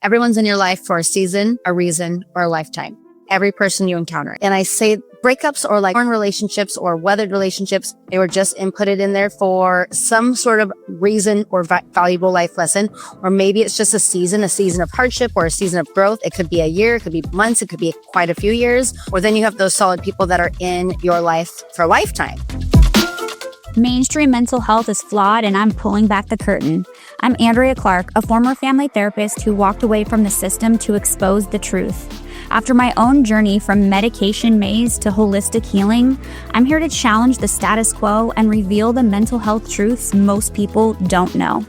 Everyone's in your life for a season, a reason, or a lifetime. Every person you encounter. And I say breakups or like relationships or weathered relationships, they were just inputted in there for some sort of reason or valuable life lesson. Or maybe it's just a season of hardship or a season of growth. It could be a year, it could be months, it could be quite a few years. Or then you have those solid people that are in your life for a lifetime. Mainstream mental health is flawed, and I'm pulling back the curtain. I'm Andrea Clark, a former family therapist who walked away from the system to expose the truth. After my own journey from medication maze to holistic healing, I'm here to challenge the status quo and reveal the mental health truths most people don't know.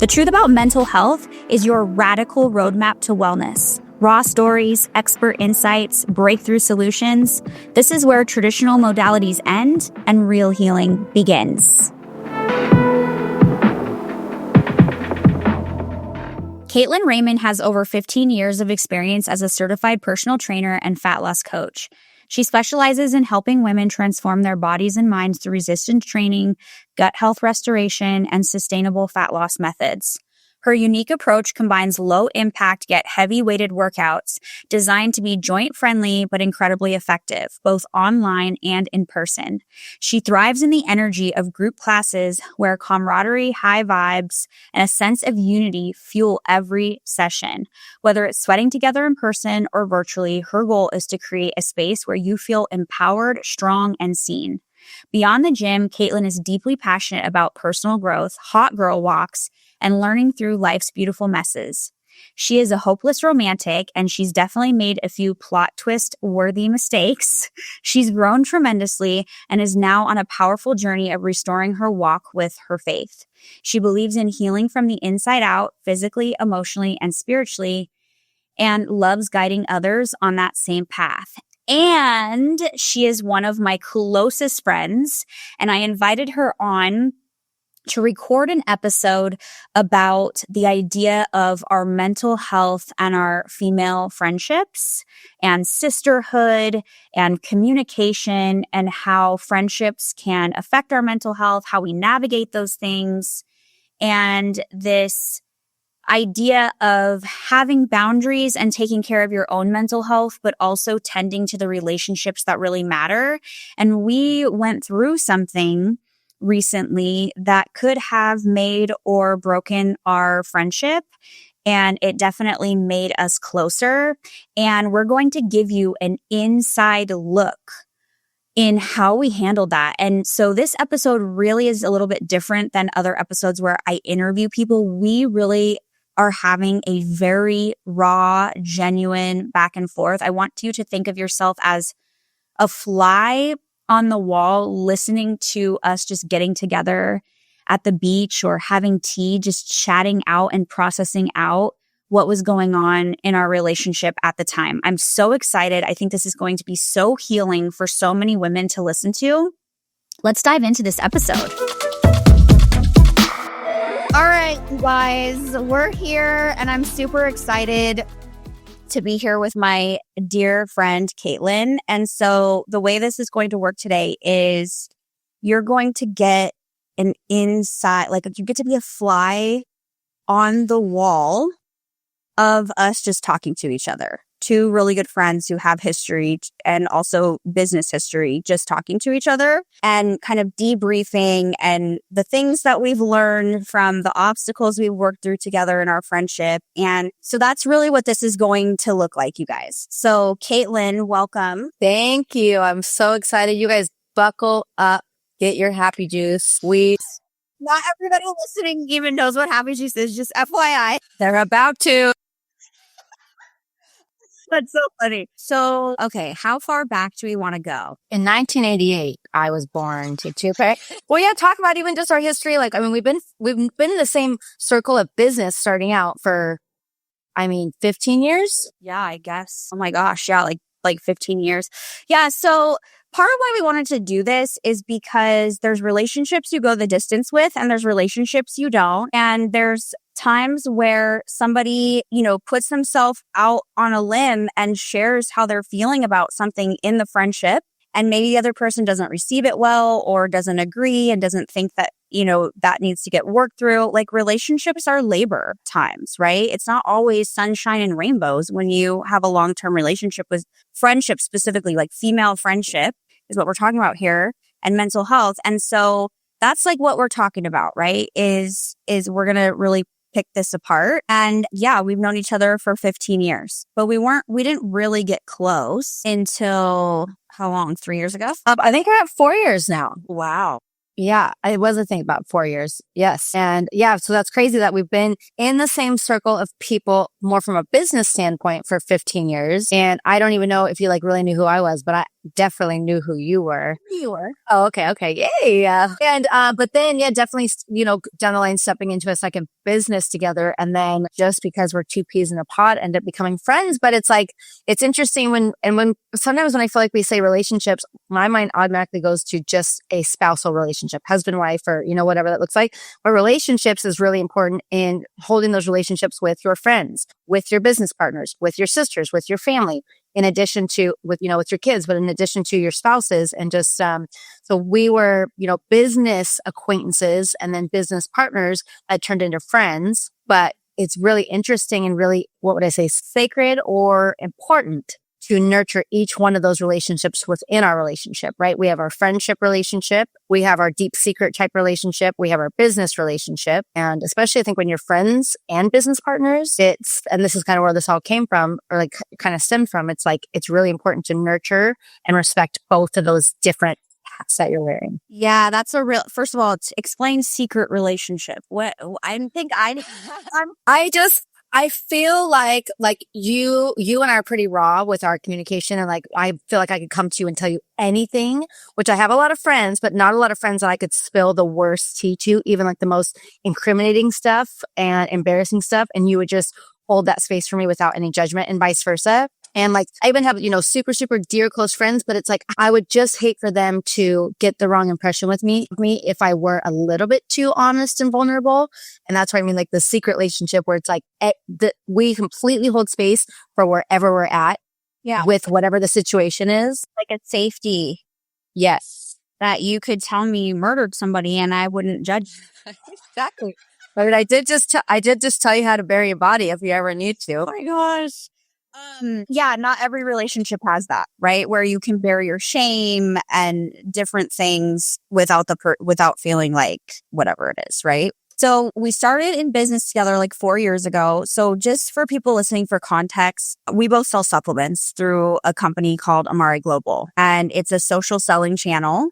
The truth about mental health is your radical roadmap to wellness. Raw stories, expert insights, breakthrough solutions. This is where traditional modalities end and real healing begins. Caitlin Raymond has over 15 years of experience as a certified personal trainer and fat loss coach. She specializes in helping women transform their bodies and minds through resistance training, gut health restoration, and sustainable fat loss methods. Her unique approach combines low-impact yet heavy-weighted workouts designed to be joint-friendly but incredibly effective, both online and in person. She thrives in the energy of group classes where camaraderie, high vibes, and a sense of unity fuel every session. Whether it's sweating together in person or virtually, her goal is to create a space where you feel empowered, strong, and seen. Beyond the gym, Caitlin is deeply passionate about personal growth, hot girl walks, and learning through life's beautiful messes. She is a hopeless romantic, and she's definitely made a few plot twist-worthy mistakes. She's grown tremendously and is now on a powerful journey of restoring her walk with her faith. She believes in healing from the inside out, physically, emotionally, and spiritually, and loves guiding others on that same path. And she is one of my closest friends, and I invited her on to record an episode about the idea of our mental health and our female friendships and sisterhood and communication and how friendships can affect our mental health, how we navigate those things, and this idea of having boundaries and taking care of your own mental health, but also tending to the relationships that really matter. And we went through something recently that could have made or broken our friendship, and it definitely made us closer. And we're going to give you an inside look in how we handled that. And so this episode really is a little bit different than other episodes where I interview people. We really are having a very raw, genuine back and forth. I want you to think of yourself as a fly on the wall, listening to us just getting together at the beach or having tea, just chatting out and processing out what was going on in our relationship at the time. I'm so excited. I think this is going to be so healing for so many women to listen to. Let's dive into this episode. All right, you guys, we're here and I'm super excited to be here with my dear friend, Caitlin. And so the way this is going to work today is you're going to get an inside, like you get to be a fly on the wall of us just talking to each other. Two really good friends who have history and also business history, just talking to each other and kind of debriefing and the things that we've learned from the obstacles we've worked through together in our friendship. And so that's really what this is going to look like, you guys. So Caitlin, welcome. Thank you. I'm so excited. You guys buckle up, get your happy juice. Not everybody listening even knows what happy juice is, just FYI. They're about to. That's so funny. So, okay, how far back do we want to go? In 1988, I was born to Tupac. Well, yeah, talk about even just our history. Like, I mean, we've been in the same circle of business starting out for, 15 years. Yeah, I guess. Oh my gosh, yeah, like 15 years. Yeah, so part of why we wanted to do this is because there's relationships you go the distance with and there's relationships you don't. And there's times where somebody, puts themselves out on a limb and shares how they're feeling about something in the friendship. And maybe the other person doesn't receive it well or doesn't agree and doesn't think that that needs to get worked through. Like relationships are labor times, right? It's not always sunshine and rainbows when you have a long-term relationship with friendship, specifically like female friendship is what we're talking about here, and mental health. And so that's like what we're talking about, right? Is we're going to really pick this apart. And yeah, we've known each other for 15 years, but we didn't really get close until how long? 3 years ago? I think we're at 4 years now. Wow. Yeah, it was a thing about 4 years. Yes. And yeah, so that's crazy that we've been in the same circle of people more from a business standpoint for 15 years. And I don't even know if you like really knew who I was, but I definitely knew who you were. You were. Oh, okay. Yay. Yeah. And, but then, yeah, definitely, down the line, stepping into a second business together. And then just because we're two peas in a pod, end up becoming friends. But it's like, it's interesting when sometimes when I feel like we say relationships, my mind automatically goes to just a spousal relationship, husband, wife, or, whatever that looks like. But relationships is really important in holding those relationships with your friends, with your business partners, with your sisters, with your family, in addition to with your kids, but in addition to your spouses. And just, so we were, business acquaintances and then business partners that turned into friends. But it's really interesting and really, what would I say, sacred or important to nurture each one of those relationships within our relationship, right? We have our friendship relationship. We have our deep secret type relationship. We have our business relationship. And especially I think when you're friends and business partners, and this is kind of where this all came from, or like kind of stemmed from, it's like, it's really important to nurture and respect both of those different hats that you're wearing. Yeah, that's first of all, explain secret relationship. What I feel like you and I are pretty raw with our communication, and like I feel like I could come to you and tell you anything, which I have a lot of friends, but not a lot of friends that I could spill the worst tea to, even like the most incriminating stuff and embarrassing stuff, and you would just hold that space for me without any judgment, and vice versa. And like, I even have, super, super dear close friends, but it's like, I would just hate for them to get the wrong impression with me if I were a little bit too honest and vulnerable. And that's what I mean, like the secret relationship where it's like, we completely hold space for wherever we're at. Yeah. With whatever the situation is. Like a safety. Yes. That you could tell me you murdered somebody and I wouldn't judge. Exactly. But I did just tell you how to bury a body if you ever need to. Oh my gosh. Yeah, not every relationship has that, right? Where you can bear your shame and different things without without feeling like whatever it is, right? So we started in business together like 4 years ago. So just for people listening for context, we both sell supplements through a company called Amari Global, and it's a social selling channel.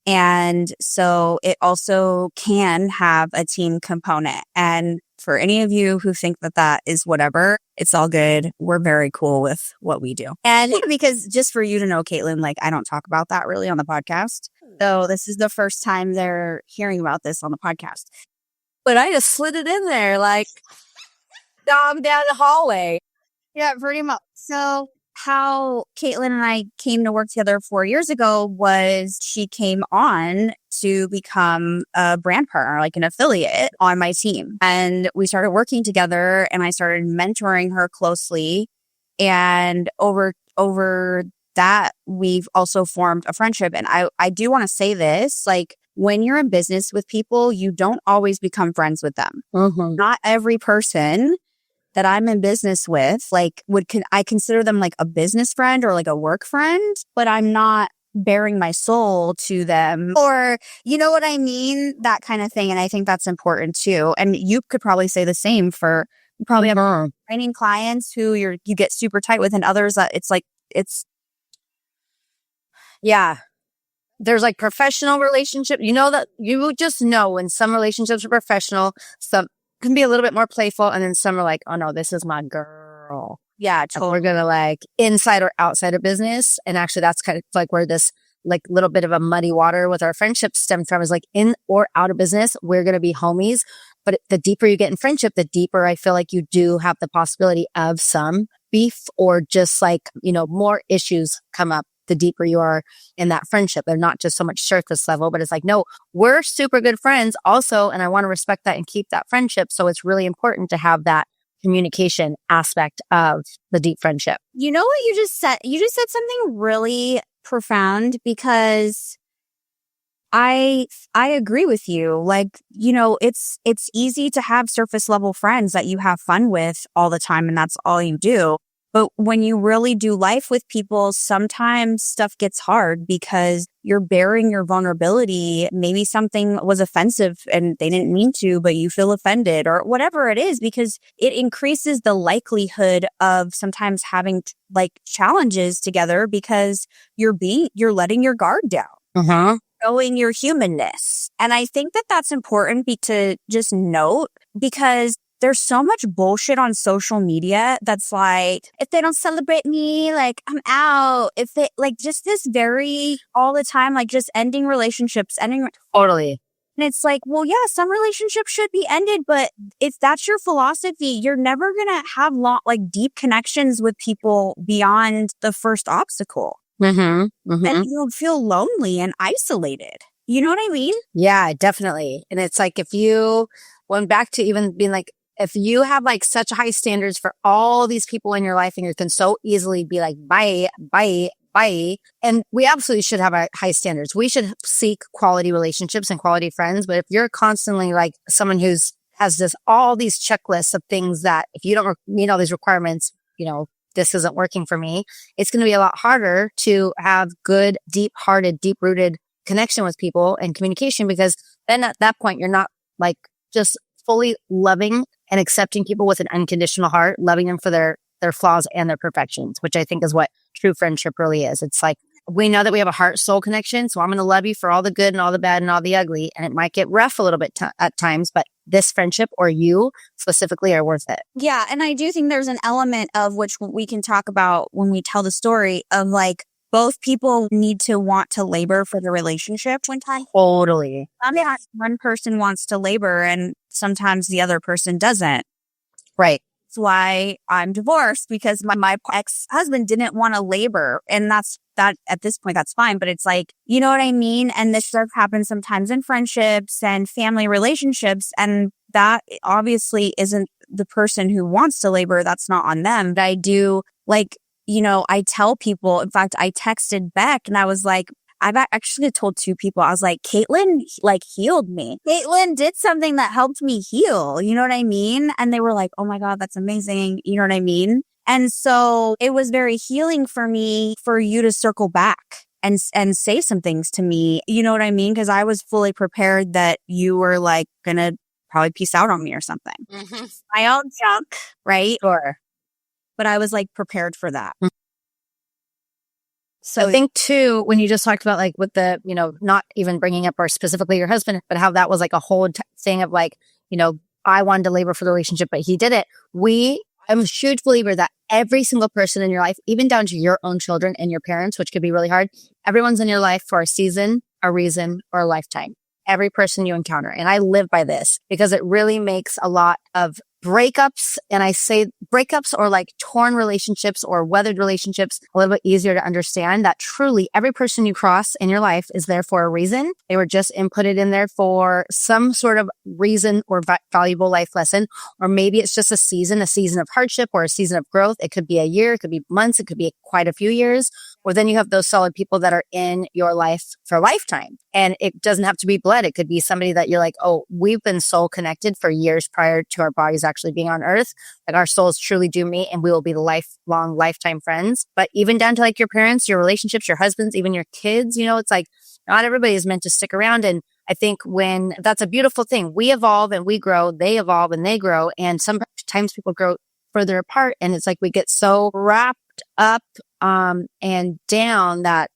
And so it also can have a team component. And for any of you who think that is whatever, it's all good. We're very cool with what we do. And because just for you to know, Caitlin, like I don't talk about that really on the podcast. So this is the first time they're hearing about this on the podcast. But I just slid it in there like down the hallway. Yeah, pretty much. So how Caitlin and I came to work together 4 years ago was she came on to become a brand partner, like an affiliate on my team. And we started working together and I started mentoring her closely. And over that, we've also formed a friendship. And I do want to say this, like when you're in business with people, you don't always become friends with them. Mm-hmm. Not every person that I'm in business with, like I consider them like a business friend or like a work friend, but I'm not bearing my soul to them, or you know what I mean? That kind of thing. And I think that's important too. And you could probably say the same for, you probably have training clients who you get super tight with, and others that yeah. There's like professional relationship. That you just know when some relationships are professional, some can be a little bit more playful, and then some are like, oh no, this is my girl. Yeah, totally. We're gonna like inside or outside of business. And actually that's kind of like where this like little bit of a muddy water with our friendship stems from, is like in or out of business, we're gonna be homies. But the deeper you get in friendship, the deeper I feel like you do have the possibility of some beef, or just like, more issues come up the deeper you are in that friendship. They're not just so much surface level, but it's like, no, we're super good friends also. And I want to respect that and keep that friendship. So it's really important to have that communication aspect of the deep friendship. You know what you just said? You just said something really profound, because I agree with you. Like, it's easy to have surface level friends that you have fun with all the time and that's all you do. But when you really do life with people, sometimes stuff gets hard because you're bearing your vulnerability. Maybe something was offensive and they didn't mean to, but you feel offended or whatever it is, because it increases the likelihood of sometimes having like challenges together because you're letting your guard down. Uh-huh. Showing your humanness. And I think that that's important to just note, because there's so much bullshit on social media that's like, if they don't celebrate me, like, I'm out. If they like just this very all the time, like just ending relationships, Totally. and it's like, well, yeah, some relationships should be ended, but if that's your philosophy, you're never gonna have deep connections with people beyond the first obstacle. Mm-hmm. Mm-hmm. And you'll feel lonely and isolated. You know what I mean? Yeah, definitely. And it's like, if you went back to even being like, if you have like such high standards for all these people in your life and you can so easily be like, bye, bye, bye. And we absolutely should have high standards. We should seek quality relationships and quality friends. But if you're constantly like someone has all these checklists of things that if you don't meet all these requirements, this isn't working for me, it's going to be a lot harder to have good, deep-hearted, deep-rooted connection with people and communication, because then at that point, you're not like just fully loving and accepting people with an unconditional heart, loving them for their flaws and their perfections, which I think is what true friendship really is. It's like, we know that we have a heart-soul connection, so I'm going to love you for all the good and all the bad and all the ugly. And it might get rough a little bit at times, but this friendship or you specifically are worth it. Yeah. And I do think there's an element of which we can talk about when we tell the story of like, both people need to want to labor for the relationship one time. Totally. One person wants to labor and sometimes the other person doesn't. Right. That's why I'm divorced, because my ex-husband didn't want to labor. And that at this point, that's fine. But it's like, you know what I mean? And this stuff happens sometimes in friendships and family relationships. And that obviously isn't the person who wants to labor. That's not on them. But I do I tell people, in fact, I texted Beck and I was like, I've actually told two people, I was like, Caitlin healed me. Caitlin did something that helped me heal. You know what I mean? And they were like, oh my God, that's amazing. You know what I mean? And so it was very healing for me for you to circle back and say some things to me. You know what I mean? Because I was fully prepared that you were like going to probably peace out on me or something. Mm-hmm. My own junk, right? Sure. But I was like prepared for that. So I think too, when you just talked about like with the, not even bringing up or specifically your husband, but how that was like a whole thing of like, I wanted to labor for the relationship, but he did it. I'm a huge believer that every single person in your life, even down to your own children and your parents, which could be really hard, everyone's in your life for a season, a reason, or a lifetime. Every person you encounter. And I live by this because it really makes a lot of breakups, and I say breakups or like torn relationships or weathered relationships a little bit easier to understand, that truly every person you cross in your life is there for a reason. They were just inputted in there for some sort of reason or valuable life lesson, or maybe it's just a season of hardship or a season of growth. It could be a year, it could be months, it could be quite a few years. Or then you have those solid people that are in your life for a lifetime. And it doesn't have to be blood. It could be somebody that you're like, oh, we've been soul connected for years prior to our bodies actually being on earth. Like our souls truly do meet and we will be the lifelong, lifetime friends. But even down to like your parents, your relationships, your husbands, even your kids, it's like not everybody is meant to stick around. And I think that's a beautiful thing. We evolve and we grow, they evolve and they grow. And sometimes people grow further apart. And it's like we get so wrapped up and down that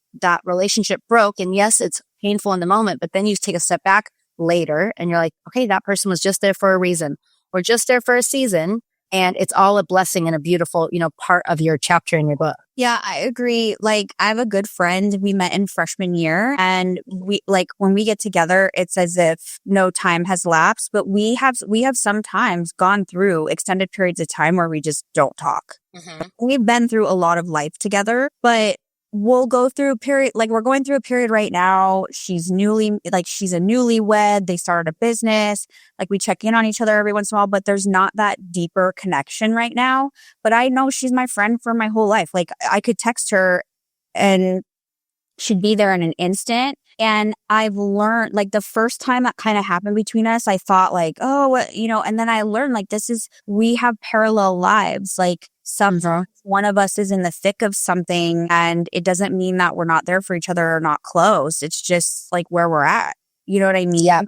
relationship broke. And yes, it's painful in the moment, but then you take a step back later and you're like, okay, that person was just there for a reason or just there for a season. And it's all a blessing and a beautiful, part of your chapter in your book. Yeah, I agree. Like, I have a good friend. We met in freshman year, and we when we get together, it's as if no time has lapsed. But we have sometimes gone through extended periods of time where we just don't talk. Mm-hmm. We've been through a lot of life together, but we'll go through a period, like we're going through a period right now. She's a newlywed. They started a business. Like we check in on each other every once in a while, but there's not that deeper connection right now. But I know she's my friend for my whole life. Like I could text her and she'd be there in an instant. And I've learned, like, the first time that kind of happened between us, I thought like, and then I learned like, we have parallel lives. Like one of us is in the thick of something, and it doesn't mean that we're not there for each other or not close. It's just like where we're at. You know what I mean? Yeah.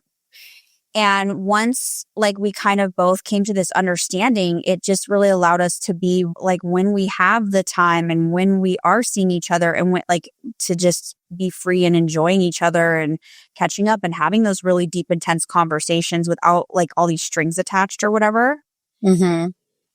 And once like we kind of both came to this understanding, it just really allowed us to be like, when we have the time and when we are seeing each other, and to just be free and enjoying each other and catching up and having those really deep, intense conversations without like all these strings attached or whatever. Mm-hmm.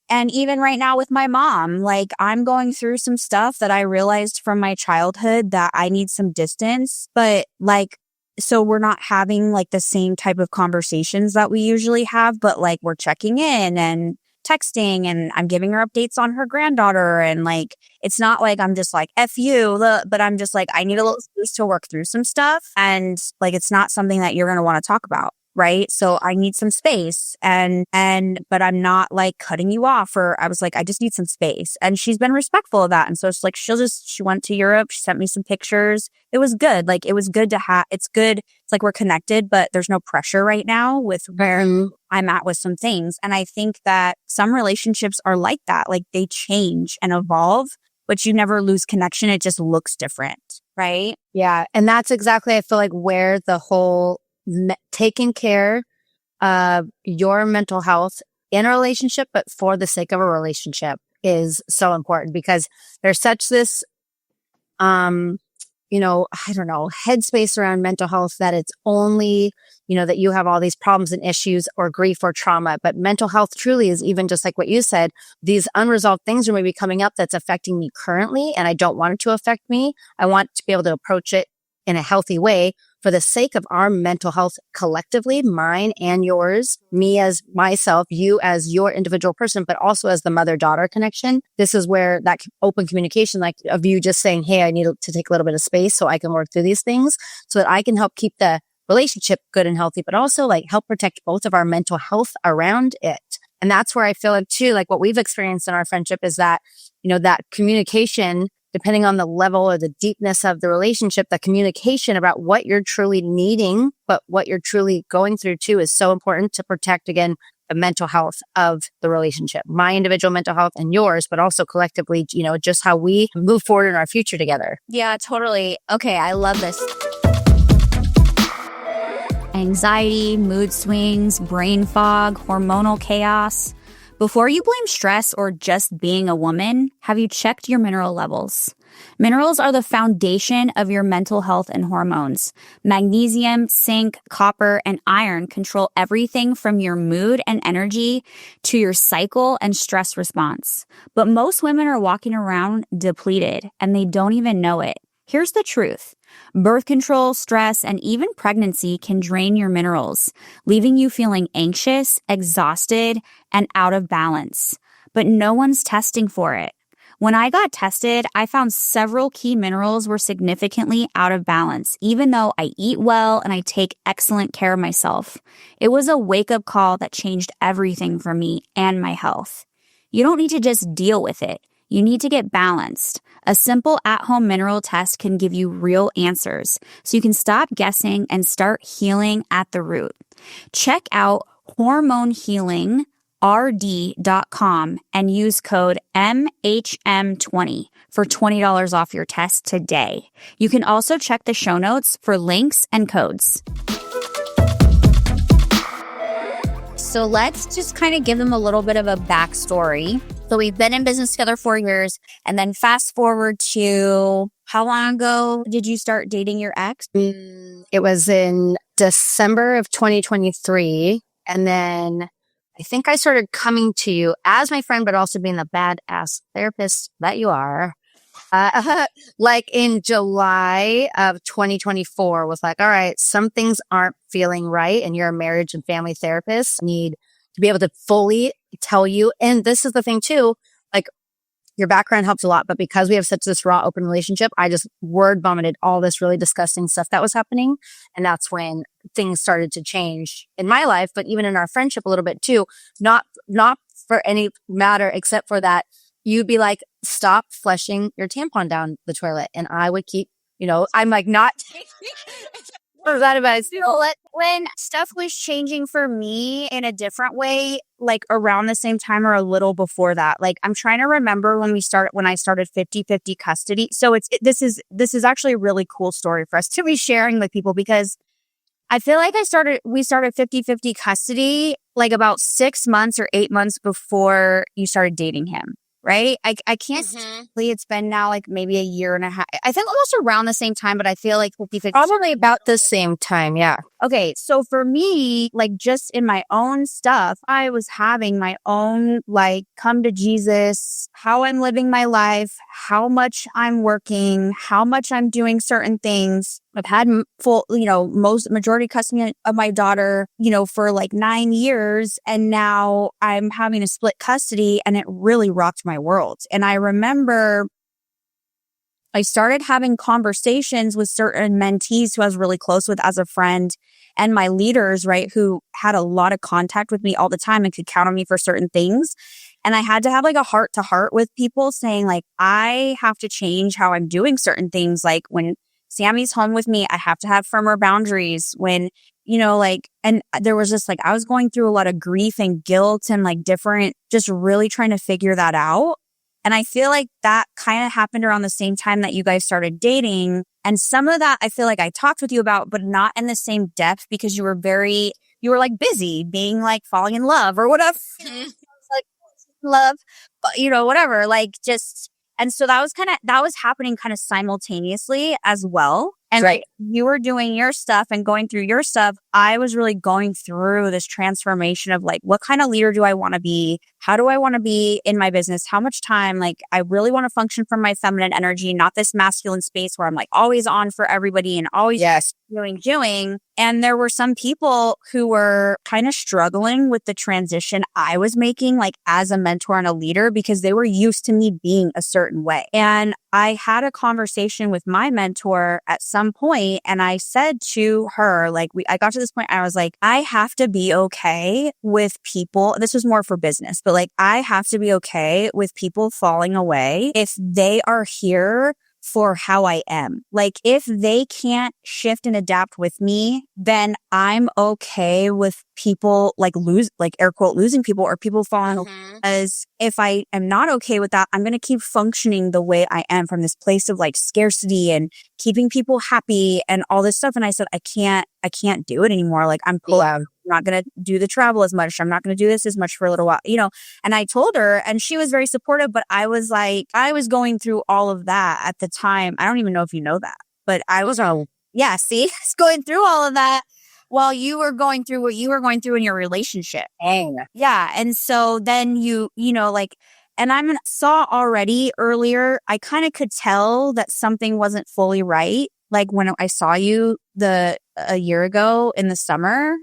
And even right now with my mom, like, I'm going through some stuff that I realized from my childhood that I need some distance, but like, so we're not having like the same type of conversations that we usually have, but like we're checking in and texting, and I'm giving her updates on her granddaughter. And like, it's not like I'm just like, F you, but I'm just like, I need a little space to work through some stuff. And like, it's not something that you're going to want to talk about. Right. So I need some space, but I'm not like cutting you off, or I was like, I just need some space. And she's been respectful of that. And so it's like, she went to Europe. She sent me some pictures. It was good. Like, it was good to have, it's good. It's like we're connected, but there's no pressure right now with where I'm at with some things. And I think that some relationships are like that. Like, they change and evolve, but you never lose connection. It just looks different. Right. Yeah. And that's exactly, I feel like, where the whole taking care of your mental health in a relationship, but for the sake of a relationship, is so important, because there's such this, I don't know, headspace around mental health that it's only, that you have all these problems and issues or grief or trauma. But mental health truly is even just like what you said, these unresolved things are maybe coming up that's affecting me currently, and I don't want it to affect me. I want to be able to approach it in a healthy way for the sake of our mental health collectively, mine and yours, me as myself, you as your individual person, but also as the mother-daughter connection. This is where that open communication, like of you just saying, hey, I need to take a little bit of space so I can work through these things, so that I can help keep the relationship good and healthy, but also like help protect both of our mental health around it. And that's where I feel like too, like what we've experienced in our friendship is that, that communication, depending on the level or the deepness of the relationship, the communication about what you're truly needing, but what you're truly going through too, is so important to protect, again, the mental health of the relationship, my individual mental health and yours, but also collectively, just how we move forward in our future together. Yeah, totally. Okay. I love this. Anxiety, mood swings, brain fog, hormonal chaos. Before you blame stress or just being a woman, have you checked your mineral levels? Minerals are the foundation of your mental health and hormones. Magnesium, zinc, copper, and iron control everything from your mood and energy to your cycle and stress response. But most women are walking around depleted, and they don't even know it. Here's the truth. Birth control, stress, and even pregnancy can drain your minerals, leaving you feeling anxious, exhausted, and out of balance. But no one's testing for it. When I got tested, I found several key minerals were significantly out of balance, even though I eat well and I take excellent care of myself. It was a wake-up call that changed everything for me and my health. You don't need to just deal with it. You need to get balanced. A simple at-home mineral test can give you real answers, so you can stop guessing and start healing at the root. Check out hormonehealingrd.com and use code MHM20 for $20 off your test today. You can also check the show notes for links and codes. So let's just kind of give them a little bit of a backstory. So we've been in business together 4 years, and then fast forward to how long ago did you start dating your ex? It was in December of 2023. And then I think I started coming to you as my friend, but also being the badass therapist that you are. Like in July of 2024, was like, all right, some things aren't feeling right, and you're a marriage and family therapist. I need to be able to fully tell you. And this is the thing too, like your background helps a lot, but because we have such this raw, open relationship, I just word vomited all this really disgusting stuff that was happening. And that's when things started to change in my life, but even in our friendship a little bit too, not for any matter, except for that you'd be like, stop flushing your tampon down the toilet. And I would keep, I'm like not for that advice. When stuff was changing for me in a different way, like around the same time or a little before that, like I'm trying to remember when I started 50-50 custody. So this is actually a really cool story for us to be sharing with people, because I feel like we started 50-50 custody like about 6 months or 8 months before you started dating him. Right? I can't say it's been now like maybe a year and a half. I think almost around the same time, but I feel like 50-50. Probably about the same time. Yeah. Okay. So for me, like just in my own stuff, I was having my own like come to Jesus, how I'm living my life, how much I'm working, how much I'm doing certain things. I've had full, majority custody of my daughter, for like 9 years. And now I'm having a split custody, and it really rocked my world. And I remember I started having conversations with certain mentees who I was really close with as a friend, and my leaders, right, who had a lot of contact with me all the time and could count on me for certain things. And I had to have like a heart to heart with people saying like, I have to change how I'm doing certain things. Like when Sammy's home with me, I have to have firmer boundaries. When, and there was just like, I was going through a lot of grief and guilt and like just really trying to figure that out. And I feel like that kind of happened around the same time that you guys started dating. And some of that I feel like I talked with you about, but not in the same depth, because you were like busy being like falling in love or whatever. Like love, but whatever, like just. And so that was happening kind of simultaneously as well. And right. You were doing your stuff and going through your stuff. I was really going through this transformation of like, what kind of leader do I want to be? How do I want to be in my business? How much time? Like, I really want to function from my feminine energy, not this masculine space where I'm like always on for everybody and always doing. And there were some people who were kind of struggling with the transition I was making, like as a mentor and a leader, because they were used to me being a certain way. And I had a conversation with my mentor at some point, and I said to her, like, I got to this point, I was like, I have to be okay with people. This was more for business, but like, I have to be okay with people falling away if they are here for how I am. Like, if they can't shift and adapt with me, then I'm okay with people like air quote, losing people or people falling away. As if I am not okay with that, I'm going to keep functioning the way I am from this place of like scarcity and keeping people happy and all this stuff. And I said, I can't do it anymore. Like, I'm not going to do the travel as much. I'm not going to do this as much for a little while, and I told her, and she was very supportive, but I was going through all of that at the time. I don't even know if you know that, but I was, going through all of that while you were going through what you were going through in your relationship. Yeah. And so then and I saw already earlier, I kind of could tell that something wasn't fully right. Like when I saw you a year ago in the summer,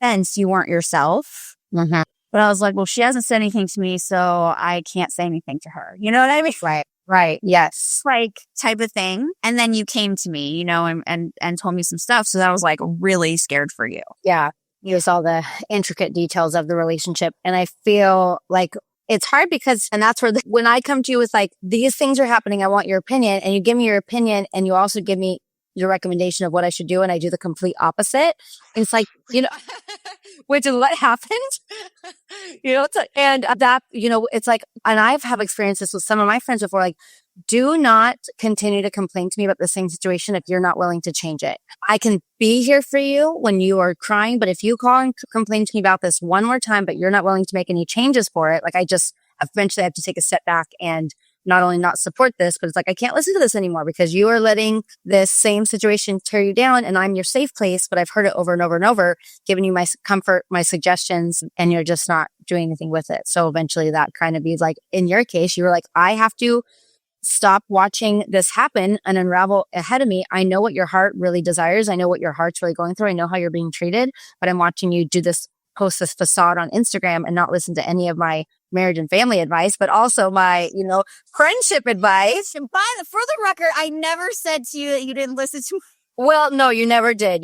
since you weren't yourself. But I was like, well, she hasn't said anything to me, so I can't say anything to her. You know what I mean? Right. Yes. Like type of thing. And then you came to me, and told me some stuff. So I was like really scared for you. Yeah. You saw the intricate details of the relationship. And I feel like it's hard because, and that's where when I come to you with like, these things are happening, I want your opinion, and you give me your opinion, and you also give me your recommendation of what I should do, and I do the complete opposite. And it's like, which is what happened. And that, it's like, and I've had experiences with some of my friends before, like, do not continue to complain to me about the same situation if you're not willing to change it. I can be here for you when you are crying, but if you call and complain to me about this one more time, but you're not willing to make any changes for it, like, I just eventually have to take a step back and not only not support this, but it's like, I can't listen to this anymore because you are letting this same situation tear you down, and I'm your safe place, but I've heard it over and over and over, giving you my comfort, my suggestions, and you're just not doing anything with it. So eventually that kind of be like, in your case, you were like, I have to stop watching this happen and unravel ahead of me. I know what your heart really desires. I know what your heart's really going through. I know how you're being treated, but I'm watching you post this facade on Instagram and not listen to any of my marriage and family advice, but also my, friendship advice. And for the record, I never said to you that you didn't listen to me. Well, no, you never did.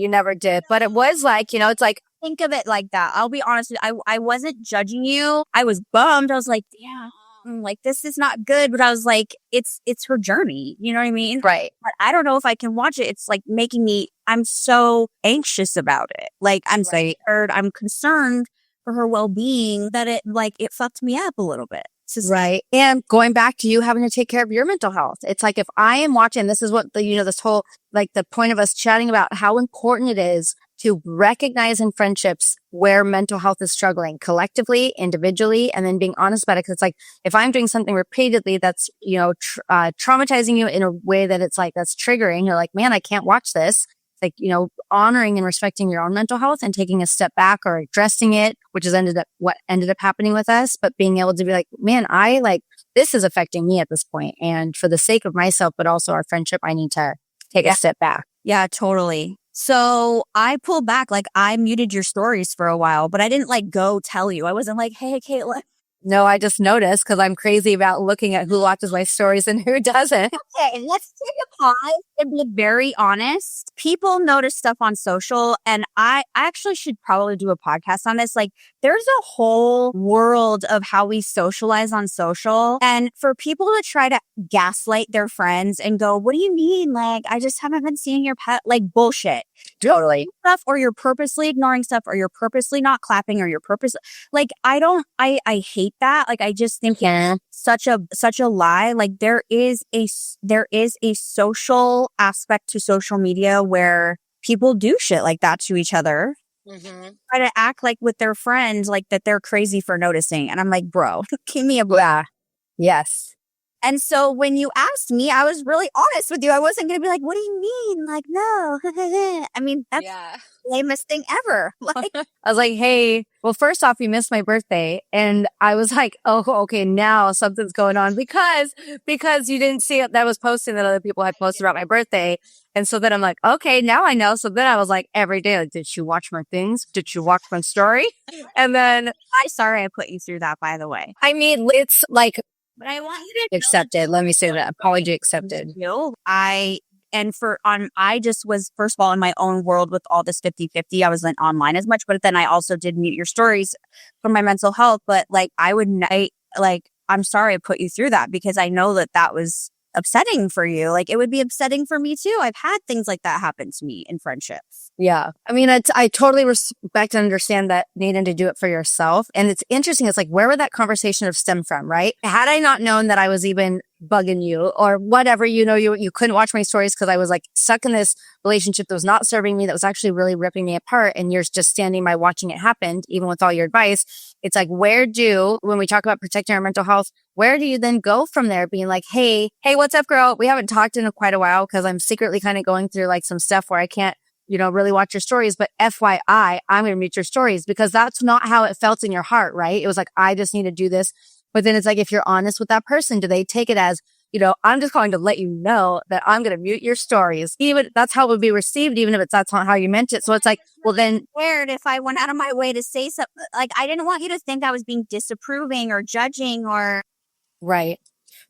But it was like, it's like, think of it like that. I'll be honest with you. I wasn't judging you. I was bummed. I was like, yeah, like, this is not good. But I was like, it's her journey. You know what I mean? Right. But I don't know if I can watch it. It's like I'm so anxious about it. Like, I'm scared. I'm concerned for her well-being that it fucked me up a little bit. Right. And going back to you having to take care of your mental health. It's like, if I am watching, this is what this whole, like, the point of us chatting about how important it is to recognize in friendships where mental health is struggling collectively, individually, and then being honest about it. Cause it's like, if I'm doing something repeatedly that's, traumatizing you in a way that it's like, that's triggering, you're like, man, I can't watch this. Like, honoring and respecting your own mental health and taking a step back or addressing it, which is what ended up happening with us. But being able to be like, man, this is affecting me at this point. And for the sake of myself, but also our friendship, I need to take a step back. Yeah, totally. So I pulled back, like, I muted your stories for a while, but I didn't go tell you. I wasn't like, hey, Caitlin. No, I just noticed because I'm crazy about looking at who watches my stories and who doesn't. Okay, let's take a pause and be very honest. People notice stuff on social, and I actually should probably do a podcast on this. Like, there's a whole world of how we socialize on social. And for people to try to gaslight their friends and go, what do you mean? Like, I just haven't been seeing your pet. Like, bullshit. Totally. Stuff, or you're purposely ignoring stuff, or you're purposely not clapping, or you're purposely I hate that. Like, I just think it's such a lie. Like, there is a social aspect to social media where people do shit like that to each other. Mm-hmm. Try to act like with their friends, like that they're crazy for noticing. And I'm like, bro, give me a break. Yeah. Yes. And so when you asked me, I was really honest with you. I wasn't going to be like, what do you mean? Like, no. I mean, that's the lamest thing ever. Like, I was like, hey, well, first off, you missed my birthday. And I was like, oh, okay, now something's going on because you didn't see it. That was posting that other people had posted about my birthday. And so then I'm like, okay, now I know. So then I was like, every day, like, did she watch my things? Did you watch my story? And then I'm sorry I put you through that, by the way. I mean, it's like, but I want you to accepted. Let me say that. Apology accepted. I just was, first of all, in my own world with all this 50-50. I wasn't online as much, but then I also did mute your stories for my mental health. But like, I'm sorry I put you through that, because I know that was upsetting for you. Like, it would be upsetting for me too. I've had things like that happen to me in friendships. Yeah. I mean, I totally respect and understand that needing to do it for yourself. And it's interesting. It's like, where would that conversation have stemmed from, right? Had I not known that I was even bugging you or whatever, you couldn't watch my stories because I was like stuck in this relationship that was not serving me, that was actually really ripping me apart. And you're just standing by watching it happen, even with all your advice. It's like, when we talk about protecting our mental health, where do you then go from there? Being like, hey, what's up, girl? We haven't talked in quite a while because I'm secretly kind of going through like some stuff where I can't, really watch your stories. But FYI, I'm going to mute your stories, because that's not how it felt in your heart, right? It was like, I just need to do this. But then it's like, if you're honest with that person, do they take it as, I'm just going to let you know that I'm going to mute your stories? Even that's how it would be received, even if that's not how you meant it. So it's like, well, then weird if I went out of my way to say something. Like, I didn't want you to think I was being disapproving or judging or. Right.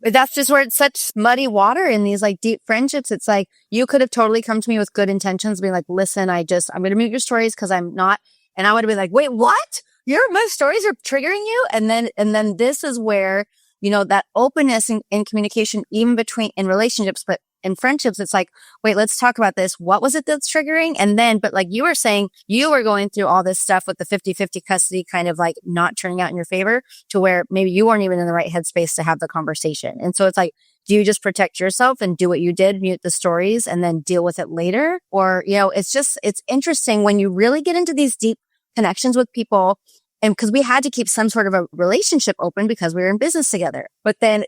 But that's just where it's such muddy water in these like deep friendships. It's like, you could have totally come to me with good intentions, being like, listen, I'm going to mute your stories because I'm not. And I would have been like, wait, what? My stories are triggering you? And then this is where, that openness in communication, even in relationships, but in friendships, it's like, wait, let's talk about this. What was it that's triggering? And then, but like you were saying, you were going through all this stuff with the 50-50 custody kind of like not turning out in your favor, to where maybe you weren't even in the right headspace to have the conversation. And so it's like, do you just protect yourself and do what you did, mute the stories, and then deal with it later? Or, it's interesting when you really get into these deep connections with people. And because we had to keep some sort of a relationship open because we were in business together. But then,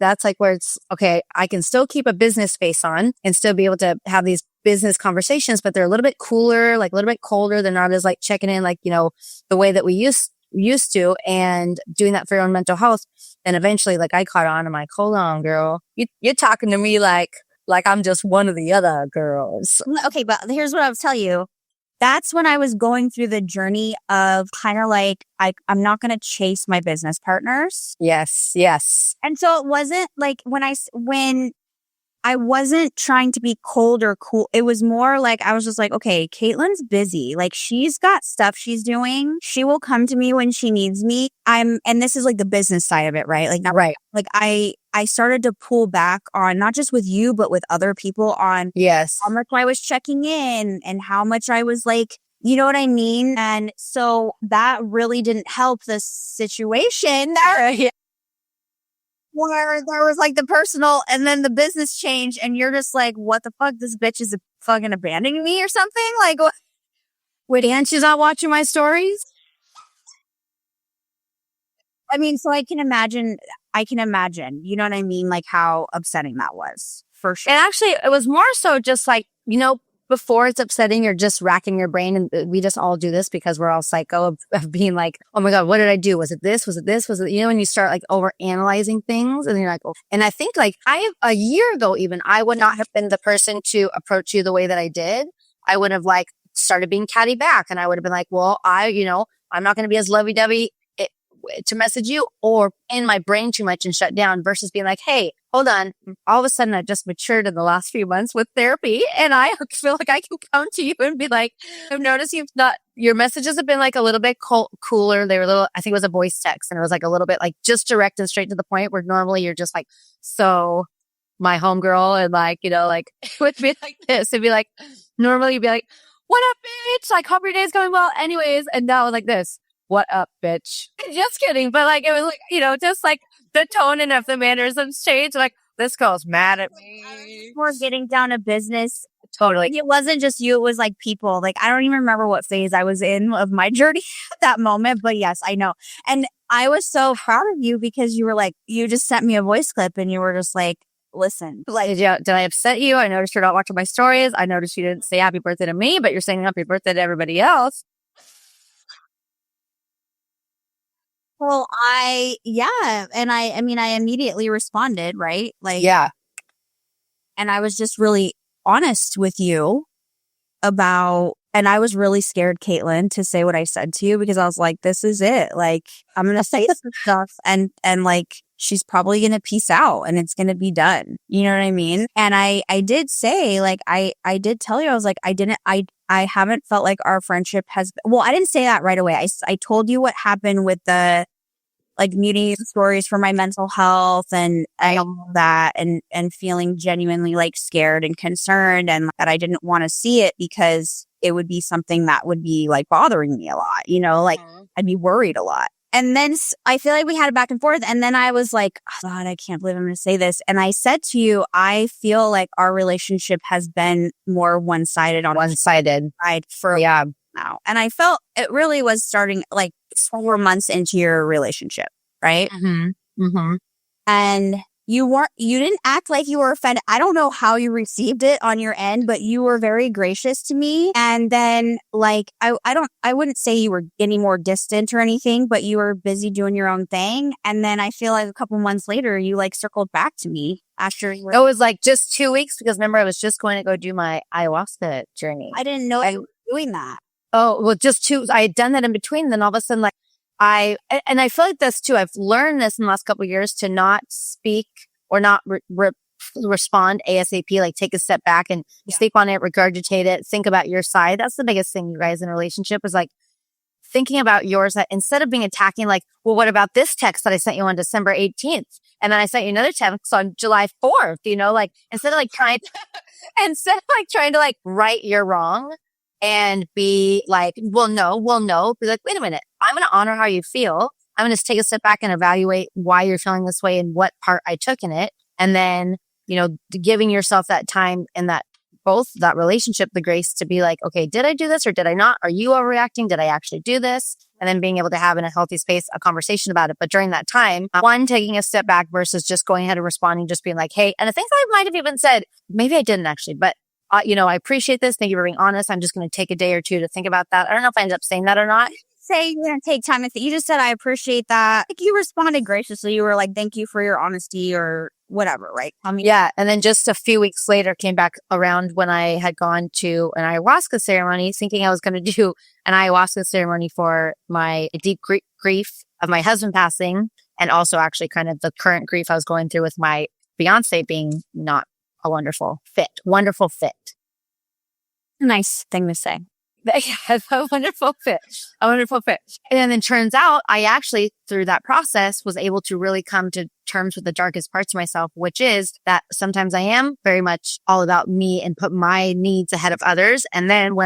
that's like where it's, okay, I can still keep a business face on and still be able to have these business conversations, but they're a little bit cooler, like a little bit colder. They're not as like checking in, like, the way that we used to, and doing that for your own mental health. And eventually, like, I caught on. I'm like, hold on, girl. You're talking to me like I'm just one of the other girls. Okay, but here's what I'll tell you. That's when I was going through the journey of kind of like, I'm not going to chase my business partners. Yes. And so it wasn't like when I wasn't trying to be cold or cool. It was more like, I was just like, okay, Caitlin's busy. Like, she's got stuff she's doing. She will come to me when she needs me. And this is like the business side of it, right? Like, not, Right. like I started to pull back on not just with you, but with other people on Yes. how much I was checking in and how much I was like, you know what I mean? And so that really didn't help the situation. Where there was like the personal and then the business change, and you're just like, what the fuck? This bitch is fucking abandoning me or something? Like, what? Wait, and she's not watching my stories? I mean, so I can imagine, you know what I mean? Like how upsetting that was for sure. And actually, it was more so just like, before it's upsetting, you're just racking your brain. And we just all do this because we're all psycho of being like, oh my God, what did I do? Was it this? Was it this? Was it, when you start like over analyzing things and you're like, oh. And I think like a year ago, even I would not have been the person to approach you the way that I did. I would have like started being catty back, and I would have been like, well, I'm not going to be as lovey-dovey to message you or in my brain too much and shut down, versus being like, hey, hold on. All of a sudden I just matured in the last few months with therapy, and I feel like I can come to you and be like, I've noticed your messages have been like a little bit cooler. They were I think it was a voice text, and it was like a little bit like just direct and straight to the point, where normally you're just like, so my homegirl, and like, like it would be like this. It'd be like, normally you'd be like, what up, bitch? Like, hope your day's going well. Anyways. And now like this. What up, bitch? Just kidding. But like, it was like, just like the tone and of the mannerisms changed. Like, this girl's mad at me. More getting down to business. Totally. It wasn't just you. It was like people. Like, I don't even remember what phase I was in of my journey at that moment. But yes, I know. And I was so proud of you because you were like, you just sent me a voice clip and you were just like, listen. Like, did I upset you? I noticed you're not watching my stories. I noticed you didn't say happy birthday to me, but you're saying happy birthday to everybody else. Well, and I mean, I immediately responded, right? Like, yeah. And I was just really honest with you and I was really scared, Caitlin, to say what I said to you, because I was like, this is it. Like, I'm going to say some stuff and like, she's probably going to peace out and it's going to be done. You know what I mean? And I did say, like, I did tell you, I was like, I haven't felt like our friendship I didn't say that right away. I told you what happened with the, like, muting stories for my mental health and all that, and feeling genuinely like scared and concerned, and that I didn't want to see it because it would be something that would be like bothering me a lot, like I'd be worried a lot. And then I feel like we had a back and forth, and then I was like, oh, God, I can't believe I'm going to say this. And I said to you, I feel like our relationship has been more one-sided for now. And I felt it really was starting like 4 months into your relationship, right? Mm-hmm. Mm-hmm. And you didn't act like you were offended. I don't know how you received it on your end, but you were very gracious to me. And then like, I wouldn't say you were any more distant or anything, but you were busy doing your own thing. And then I feel like a couple months later, you like circled back to me after you were. It was like just 2 weeks, because remember, I was just going to go do my ayahuasca journey. I didn't know you were doing that. Oh, well, I had done that in between. Then all of a sudden, like, I feel like this too. I've learned this in the last couple of years, to not speak or not respond ASAP, like take a step back and sleep on it, regurgitate it, think about your side. That's the biggest thing, you guys, in a relationship, is like thinking about yours, that instead of being attacking, like, well, what about this text that I sent you on December 18th? And then I sent you another text on July 4th, like, instead of like trying to like right your wrong and be like, well, no, be like, wait a minute, I'm going to honor how you feel. I'm going to take a step back and evaluate why you're feeling this way and what part I took in it. And then, giving yourself that time and that relationship, the grace to be like, okay, did I do this or did I not? Are you overreacting? Did I actually do this? And then being able to have in a healthy space a conversation about it. But during that time, one, taking a step back versus just going ahead and responding, just being like, hey, and I think I might have even said, maybe I didn't actually, but I appreciate this. Thank you for being honest. I'm just going to take a day or two to think about that. I don't know if I ended up saying that or not. Say you're going to take time. You just said, I appreciate that. Like, you responded graciously. You were like, thank you for your honesty or whatever, right? Yeah. And then just a few weeks later, came back around when I had gone to an ayahuasca ceremony, thinking I was going to do an ayahuasca ceremony for my deep grief of my husband passing, and also actually kind of the current grief I was going through with my fiance being not a wonderful fit. Wonderful fit. Nice thing to say. Yeah, a wonderful fit. A wonderful fit. And then it turns out I actually, through that process, was able to really come to terms with the darkest parts of myself, which is that sometimes I am very much all about me and put my needs ahead of others. And then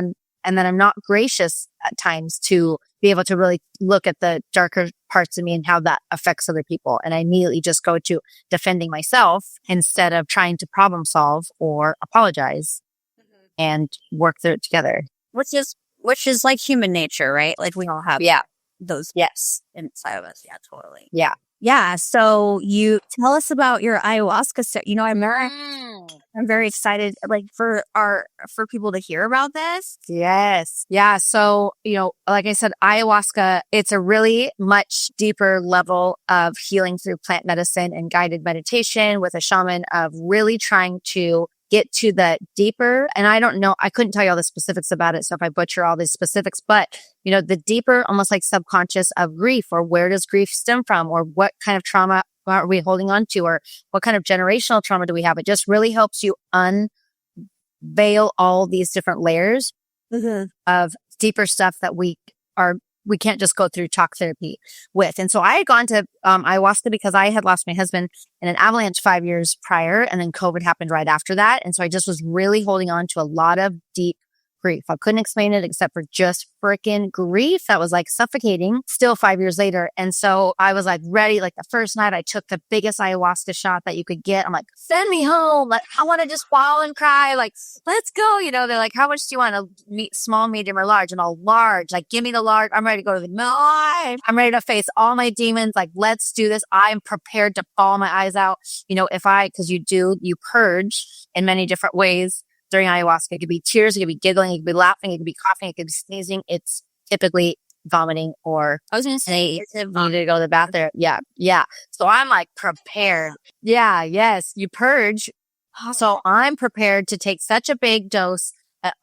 I'm not gracious at times to be able to really look at the darker parts of me and how that affects other people. And I immediately just go to defending myself instead of trying to problem solve or apologize and work through it together. Which is like human nature, right? Like we all have those Yes. inside of us. Yeah, totally. Yeah. Yeah. So you tell us about your ayahuasca. I'm very excited, like for people to hear about this. Yes. Yeah. So, like I said, ayahuasca, it's a really much deeper level of healing through plant medicine and guided meditation with a shaman of really trying to get to the deeper. And I don't know, I couldn't tell you all the specifics about it. So if I butcher all these specifics, but the deeper, almost like subconscious of grief, or where does grief stem from, or what kind of trauma are we holding on to, or what kind of generational trauma do we have? It just really helps you unveil all these different layers of deeper stuff that we can't just go through talk therapy with. And so I had gone to ayahuasca because I had lost my husband in an avalanche 5 years prior, and then COVID happened right after that. And so I just was really holding on to a lot of deep grief. I couldn't explain it except for just freaking grief that was like suffocating still 5 years later. And so I was like ready. Like the first night I took the biggest ayahuasca shot that you could get. I'm like, send me home. Like, I want to just bawl and cry. Like, let's go. They're like, how much do you want? Small, medium, or large? And all large. Like, give me the large. I'm ready to go to the middle. I'm ready to face all my demons. Like, let's do this. I'm prepared to bawl my eyes out. Because you purge in many different ways. During ayahuasca, it could be tears, it could be giggling, it could be laughing, it could be coughing, it could be sneezing. It's typically vomiting, or I was going to say, you need to go to the bathroom. Yeah. Yeah. So I'm like prepared. Yeah. Yes. You purge. So I'm prepared to take such a big dose that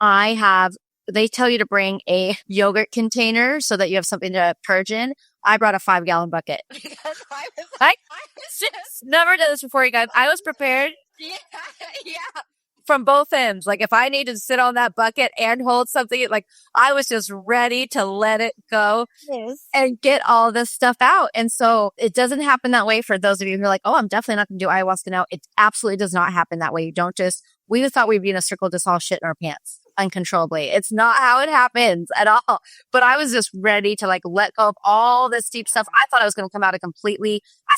they tell you to bring a yogurt container so that you have something to purge in. I brought a 5-gallon bucket. I just never done this before, you guys. I was prepared. Yeah. From both ends. Like, if I need to sit on that bucket and hold something, like, I was just ready to let it go and get all this stuff out. And so it doesn't happen that way for those of you who are like, oh, I'm definitely not going to do ayahuasca now. It absolutely does not happen that way. You don't we thought we'd be in a circle, just all shit in our pants uncontrollably. It's not how it happens at all. But I was just ready to like let go of all this deep stuff. I thought I was going to come out I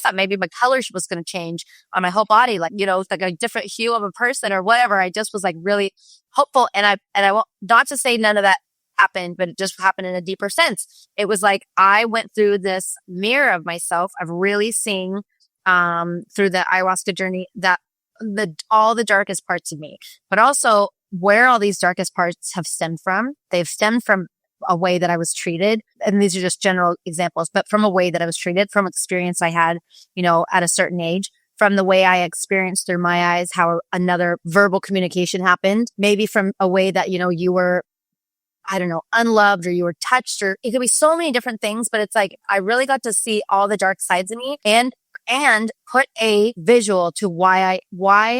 thought maybe my color was going to change on my whole body. Like, it's like a different hue of a person or whatever. I just was like really hopeful. And I won't, not to say none of that happened, but it just happened in a deeper sense. It was like, I went through this mirror of myself of really seeing, through the ayahuasca journey that all the darkest parts of me, but also where all these darkest parts have stemmed from. They've stemmed from a way that I was treated. And these are just general examples, but from a way that I was treated, from experience I had, at a certain age, from the way I experienced through my eyes, how another verbal communication happened, maybe from a way that, you were, I don't know, unloved, or you were touched, or it could be so many different things. But it's like, I really got to see all the dark sides of me and put a visual to why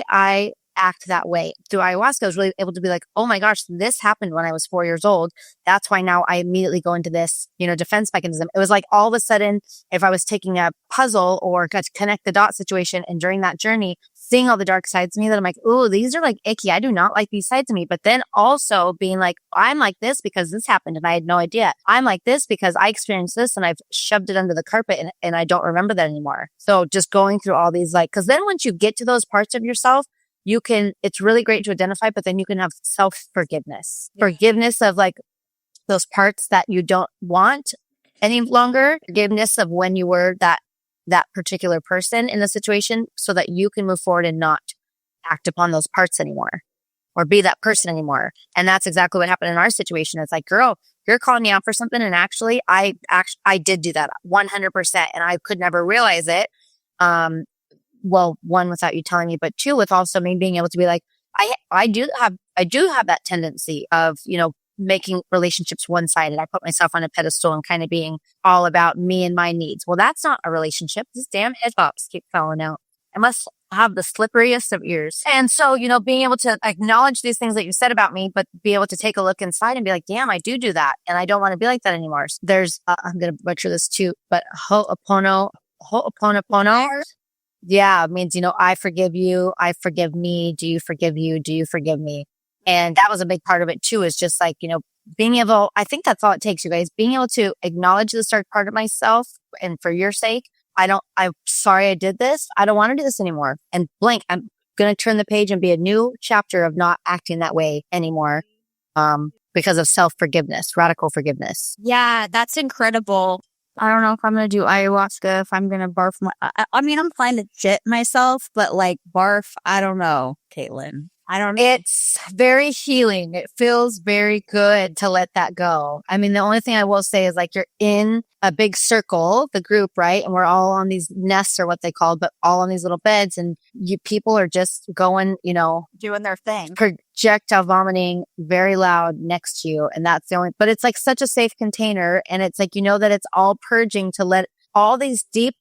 I act that way. Through ayahuasca, I was really able to be like, oh my gosh, this happened when I was 4 years old. That's why now I immediately go into this, defense mechanism. It was like all of a sudden, if I was taking a puzzle or got to connect the dot situation, and during that journey, seeing all the dark sides of me that I'm like, oh, these are like icky. I do not like these sides of me. But then also being like, I'm like this because this happened and I had no idea. I'm like this because I experienced this and I've shoved it under the carpet and I don't remember that anymore. So just going through all these, like, because then once you get to those parts of yourself, it's really great to identify, but then you can have self-forgiveness. Yeah. Forgiveness of like those parts that you don't want any longer. Forgiveness of when you were that particular person in the situation, so that you can move forward and not act upon those parts anymore or be that person anymore. And that's exactly what happened in our situation. It's like, girl, you're calling me out for something. And actually, I did do that 100%. And I could never realize it. Well, one, without you telling me, but two, with also me being able to be like, I do have that tendency of, making relationships one-sided. I put myself on a pedestal and kind of being all about me and my needs. Well, that's not a relationship. These damn head bops keep falling out. I have the slipperiest of ears. And so, being able to acknowledge these things that you said about me, but be able to take a look inside and be like, damn, I do that. And I don't want to be like that anymore. So there's, I'm going to butcher this too, but ho'oponopono. Yeah, it means, I forgive you. I forgive me. Do you forgive you? Do you forgive me? And that was a big part of it too, is just like, being able, I think that's all it takes, you guys, being able to acknowledge this dark part of myself. And for your sake, I'm sorry I did this. I don't want to do this anymore. And blank, I'm going to turn the page and be a new chapter of not acting that way anymore. Because of self-forgiveness, radical forgiveness. Yeah, that's incredible. I don't know if I'm going to do ayahuasca, if I'm going to barf. I mean, I'm fine to shit myself, but like barf, I don't know, Caitlin. I don't know. It's very healing. It feels very good to let that go. I mean, the only thing I will say is like you're in a big circle, the group, right? And we're all on these nests or what they call, but all on these little beds, and people are just going, doing their thing. Projectile vomiting very loud next to you. And that's the only, but it's like such a safe container. And it's like, that it's all purging to let all these deep,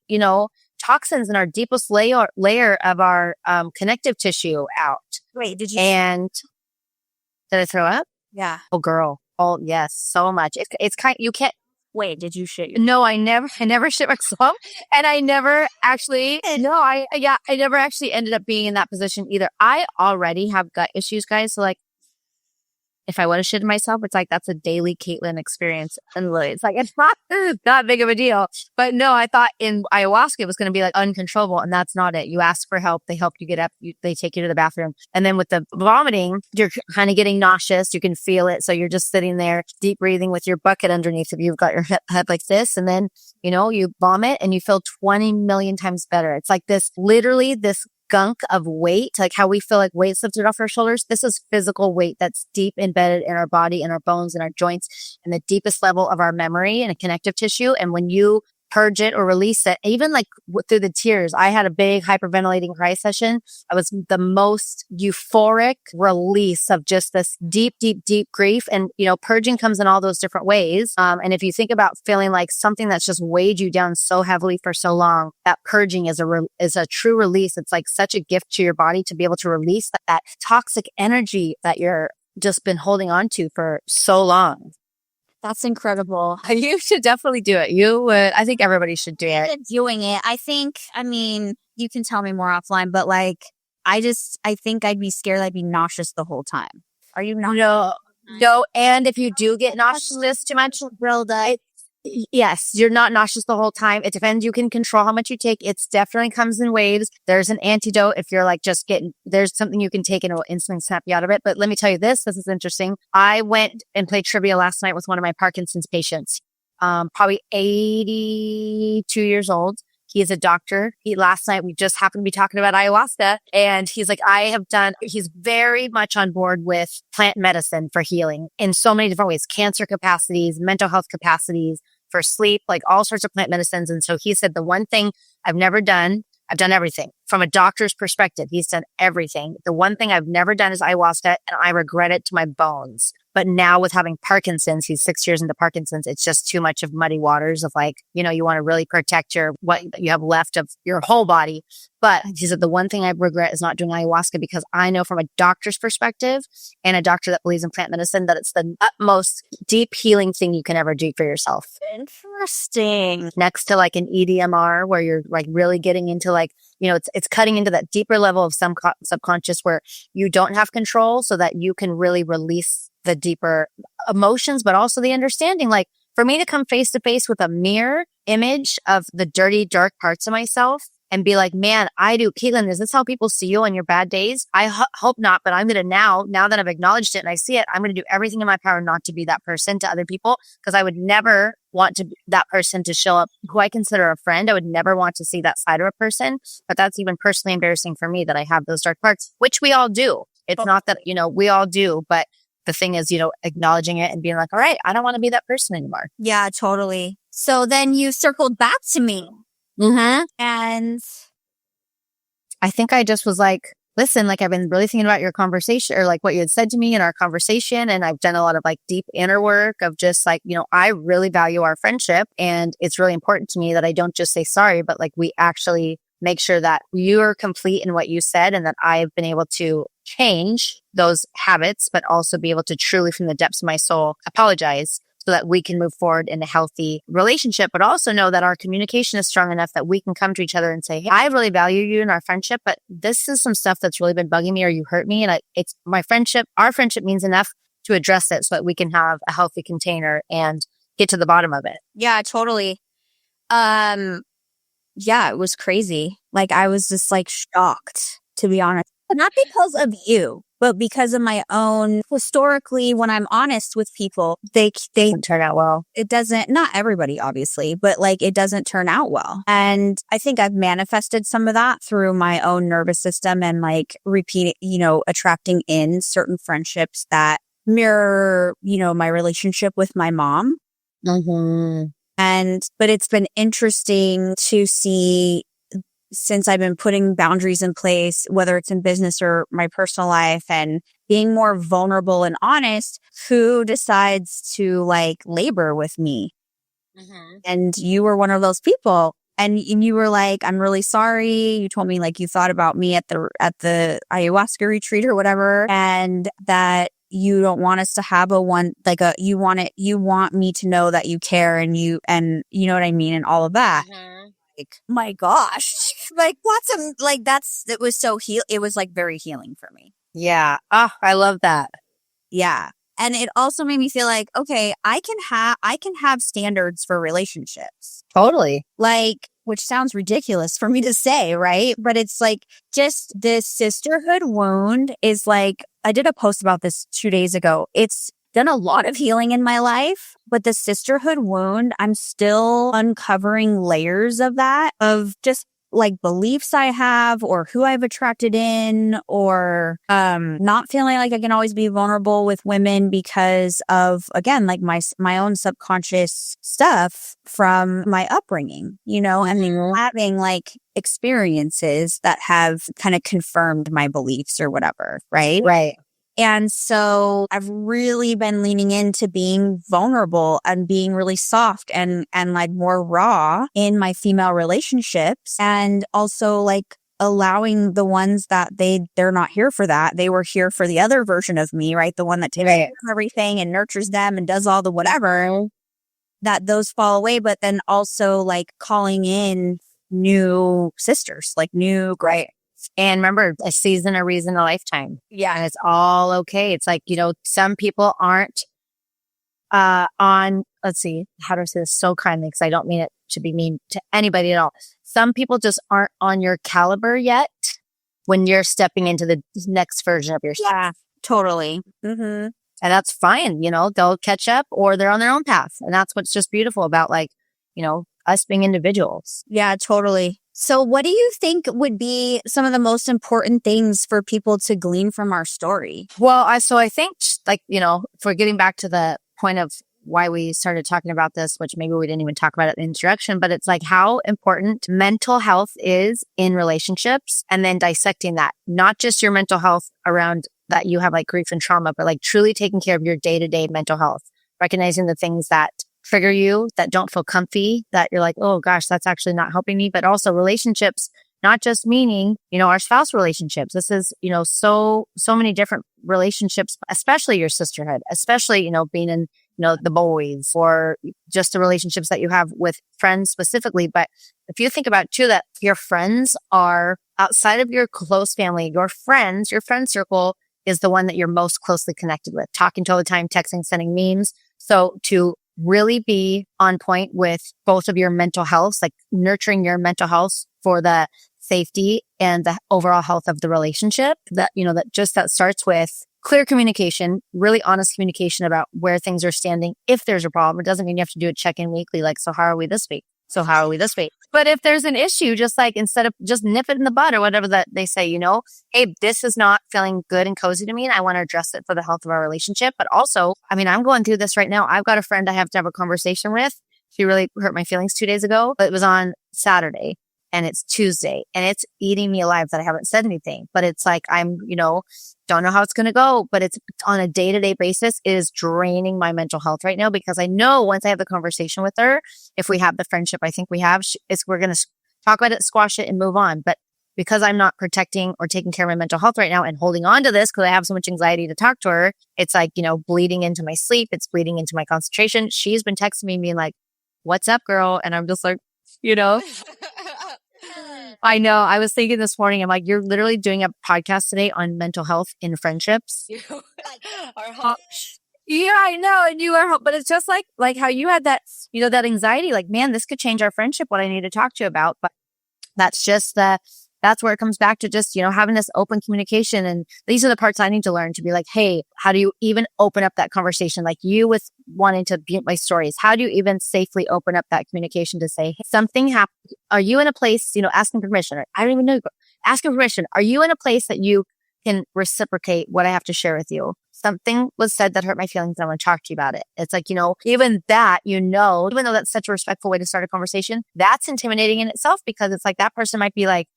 toxins in our deepest layer of our connective tissue out. Wait, did you? And did I throw up? Yeah. Oh, girl. Oh, yes. So much. It's kind. You can't. Wait, did you shit? No, I never shit myself, and I never actually. No, I never actually ended up being in that position either. I already have gut issues, guys. So like, if I would have shitted myself, it's like, that's a daily Caitlin experience. And it's like, it's not that big of a deal. But no, I thought in ayahuasca, it was going to be like uncontrollable. And that's not it. You ask for help. They help you get up. They take you to the bathroom. And then with the vomiting, you're kind of getting nauseous. You can feel it. So you're just sitting there, deep breathing with your bucket underneath if you've got your head like this. And then, you vomit and you feel 20 million times better. It's like literally this gunk of weight, like how we feel like weights lifted off our shoulders. This is physical weight that's deep embedded in our body, in our bones, in our joints, and the deepest level of our memory and a connective tissue. And when you purge it or release it, even like through the tears, I had a big hyperventilating cry session. I was the most euphoric release of just this deep, deep, deep grief. And, purging comes in all those different ways. And if you think about feeling like something that's just weighed you down so heavily for so long, that purging is a true release. It's like such a gift to your body to be able to release that toxic energy that you're just been holding on to for so long. That's incredible. You should definitely do it. You would. I think everybody should do it. Doing it. I mean, you can tell me more offline, but like, I think I'd be scared. I'd be nauseous the whole time. Are you not? No. And if you do get nauseous too much, yes, you're not nauseous the whole time. It depends. You can control how much you take. It definitely comes in waves. There's an antidote if you're like there's something you can take and it will instantly snap you out of it. But let me tell you this is interesting. I went and played trivia last night with one of my Parkinson's patients, probably 82 years old. He is a doctor. Last night, we just happened to be talking about ayahuasca, and he's like, he's very much on board with plant medicine for healing in so many different ways, cancer capacities, mental health capacities, for sleep, like all sorts of plant medicines. And so he said, the one thing I've never done, I've done everything. From a doctor's perspective, he's done everything. The one thing I've never done is ayahuasca, and I regret it to my bones. But now with having Parkinson's, he's 6 years into Parkinson's, it's just too much of muddy waters of like, you want to really protect what you have left of your whole body. But he said, the one thing I regret is not doing ayahuasca, because I know from a doctor's perspective and a doctor that believes in plant medicine that it's the utmost deep healing thing you can ever do for yourself. Interesting. Next to like an EDMR, where you're like really getting into like, it's cutting into that deeper level of subconscious where you don't have control, so that you can really release the deeper emotions, but also the understanding. Like for me to come face to face with a mirror image of the dirty, dark parts of myself and be like, man, I do. Caitlin, is this how people see you on your bad days? I hope not, but I'm going to now that I've acknowledged it and I see it, I'm going to do everything in my power not to be that person to other people, because I would never want that person to show up who I consider a friend. I would never want to see that side of a person, but that's even personally embarrassing for me that I have those dark parts, which we all do. It's not that, we all do, but the thing is, acknowledging it and being like, all right, I don't want to be that person anymore. Yeah, totally. So then you circled back to me. Mm-hmm. And I think I just was like, listen, like I've been really thinking about your conversation, or like what you had said to me in our conversation. And I've done a lot of like deep inner work of just like, I really value our friendship. And it's really important to me that I don't just say sorry, but like we actually make sure that you're complete in what you said and that I've been able to change those habits, but also be able to truly from the depths of my soul apologize so that we can move forward in a healthy relationship, but also know that our communication is strong enough that we can come to each other and say, hey, I really value you in our friendship, but this is some stuff that's really been bugging me or you hurt me. And it's my friendship, our friendship means enough to address it so that we can have a healthy container and get to the bottom of it. Yeah, totally. Yeah, it was crazy. Like, I was just like shocked, to be honest. But not because of you, but because of my own. Historically, when I'm honest with people, they Doesn't turn out well. it doesn't, not everybody, obviously, but like it doesn't turn out well. And I think I've manifested some of that through my own nervous system and like repeating, attracting in certain friendships that mirror, my relationship with my mom. Mm-hmm. But it's been interesting to see since I've been putting boundaries in place, whether it's in business or my personal life, and being more vulnerable and honest, who decides to like labor with me. Mm-hmm. And you were one of those people. And you were like, I'm really sorry. You told me like you thought about me at the ayahuasca retreat or whatever, and that you don't want us to have you want me to know that you care and you know what I mean, and all of that. Mm-hmm. Like, my gosh, like it was so it was like very healing for me. Yeah. Oh, I love that. Yeah. And it also made me feel like, okay, I can have standards for relationships. Totally. Like, which sounds ridiculous for me to say, right? But it's like just this sisterhood wound is like, I did a post about this 2 days ago. It's done a lot of healing in my life, but the sisterhood wound, I'm still uncovering layers of that, of just like beliefs I have or who I've attracted in, or not feeling like I can always be vulnerable with women because of, again, like my own subconscious stuff from my upbringing, and having like experiences that have kind of confirmed my beliefs or whatever, right? Right. And so I've really been leaning into being vulnerable and being really soft and like more raw in my female relationships, and also like allowing the ones that they're not here for that. They were here for the other version of me, right? The one that takes care of everything and nurtures them and does all the whatever, that those fall away, but then also like calling in new sisters, like new great. And remember, a season, a reason, a lifetime. Yeah. And it's all okay. It's like, some people aren't let's see, how do I say this so kindly? Because I don't mean it to be mean to anybody at all. Some people just aren't on your caliber yet when you're stepping into the next version of yourself. Yeah, totally. Mm-hmm. And that's fine. They'll catch up or they're on their own path. And that's what's just beautiful about like, us being individuals. Yeah, totally. So what do you think would be some of the most important things for people to glean from our story? Well, I think like, if we're getting back to the point of why we started talking about this, which maybe we didn't even talk about it in the introduction, but it's like how important mental health is in relationships, and then dissecting that, not just your mental health around that you have like grief and trauma, but like truly taking care of your day-to-day mental health, recognizing the things that trigger you, that don't feel comfy, that you're like, oh gosh, that's actually not helping me. But also relationships, not just meaning, our spouse relationships. This is, so many different relationships, especially your sisterhood, especially, being in, the boys, or just the relationships that you have with friends specifically. But if you think about too, that your friends are outside of your close family, your friend circle is the one that you're most closely connected with, talking to all the time, texting, sending memes. So to really be on point with both of your mental health, like nurturing your mental health for the safety and the overall health of the relationship, that, that starts with clear communication, really honest communication about where things are standing. If there's a problem, it doesn't mean you have to do a check-in weekly, like, so how are we this week? So how are we this week? But if there's an issue, just like instead of just nip it in the bud or whatever that they say, hey, this is not feeling good and cozy to me, and I want to address it for the health of our relationship. But also, I'm going through this right now. I've got a friend I have to have a conversation with. She really hurt my feelings 2 days ago. It was on Saturday and it's Tuesday, and it's eating me alive that I haven't said anything. But it's like, I'm, don't know how it's going to go, but it's on a day-to-day basis. It is draining my mental health right now, because I know once I have the conversation with her, if we have the friendship I think we have, we're going to talk about it, squash it, and move on. But because I'm not protecting or taking care of my mental health right now and holding on to this because I have so much anxiety to talk to her, it's like, bleeding into my sleep. It's bleeding into my concentration. She's been texting me being like, what's up, girl? And I'm just like, I know. I was thinking this morning, I'm like, you're literally doing a podcast today on mental health in friendships. Yeah, I know. And you are, but it's just like how you had that, that anxiety, like, man, this could change our friendship, what I need to talk to you about. But that's just that's where it comes back to just, having this open communication. And these are the parts I need to learn to be like, hey, how do you even open up that conversation? Like you with wanting to mute my stories. How do you even safely open up that communication to say, hey, something happened? Are you in a place, asking permission? Or, I don't even know. Asking permission. Are you in a place that you can reciprocate what I have to share with you? Something was said that hurt my feelings. I want to talk to you about it. It's like, even that, even though that's such a respectful way to start a conversation, that's intimidating in itself because it's like that person might be like,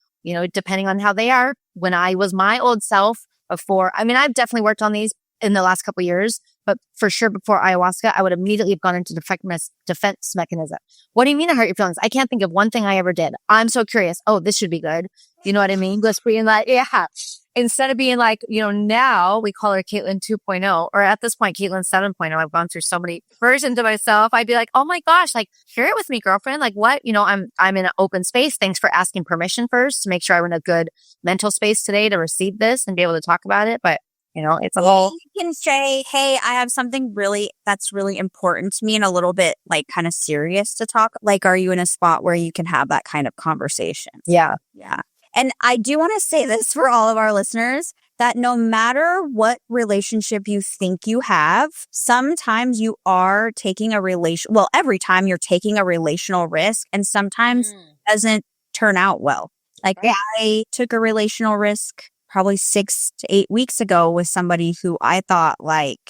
depending on how they are. When I was my old self before, I've definitely worked on these in the last couple of years, but for sure before ayahuasca, I would immediately have gone into defense mechanism. What do you mean I hurt your feelings? I can't think of one thing I ever did. I'm so curious. Oh, this should be good. You know what I mean? Just being like, yeah. Instead of being like, now we call her Caitlin 2.0, or at this point, Caitlin 7.0. I've gone through so many versions of myself. I'd be like, oh my gosh, like share it with me, girlfriend. Like what? I'm in an open space. Thanks for asking permission first to make sure I'm in a good mental space today to receive this and be able to talk about it. But it's a whole. You can say, hey, I have something that's really important to me and a little bit like kind of serious to talk. Like, are you in a spot where you can have that kind of conversation? Yeah. Yeah. And I do want to say this for all of our listeners, that no matter what relationship you think you have, sometimes you are taking every time you're taking a relational risk, and sometimes it doesn't turn out well. Like I took a relational risk probably 6 to 8 weeks ago with somebody who I thought